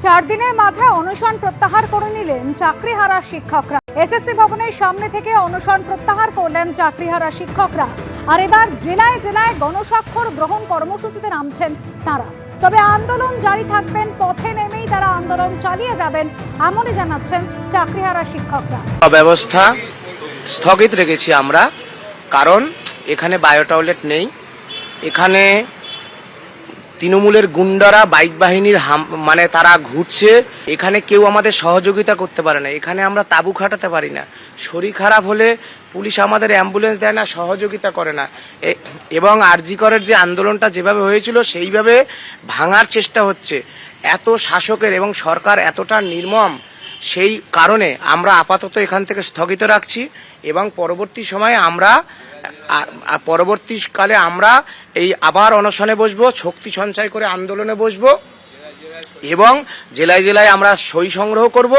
চার দিনের মাথায় অনশন প্রত্যাহার করে নিলেন চাকরিহারা শিক্ষকরা। এসএসসি ভবনের সামনে থেকে অনশন প্রত্যাহার করলেন চাকরিহারা শিক্ষকরা। আর এবার জেলায় জেলায় গণস্বাক্ষর গ্রহণ কর্মসূচিতে নামছেন তারা। তবে আন্দোলন জারি থাকবেন, পথে নেমেই তারা আন্দোলন চালিয়ে যাবেন, এমনই জানাচ্ছেন চাকরিহারা শিক্ষকরা। ব্যবস্থা স্থগিত রেখেছি আমরা, কারণ এখানে বায়ো টয়লেট নেই। এখানে তৃণমূলের গুন্ডারা বাইক বাহিনীর মানে তারা ঘুরছে। এখানে কেউ আমাদের সহযোগিতা করতে পারে না। এখানে আমরা তাঁবু খাটাতে পারি না। শরীর খারাপ হলে পুলিশ আমাদের অ্যাম্বুলেন্স দেয় না, সহযোগিতা করে না। এবং আরজি করের যে আন্দোলনটা যেভাবে হয়েছিল সেইভাবে ভাঙার চেষ্টা হচ্ছে। এত শাসকের এবং সরকার এতটা নির্মম, সেই কারণে আমরা আপাতত এখান থেকে স্থগিত রাখছি এবং পরবর্তীকালে আমরা এই আবার অনশনে বসবো, শক্তি সঞ্চয় করে আন্দোলনে বসবো এবং জেলায় জেলায় আমরা সই সংগ্রহ করব।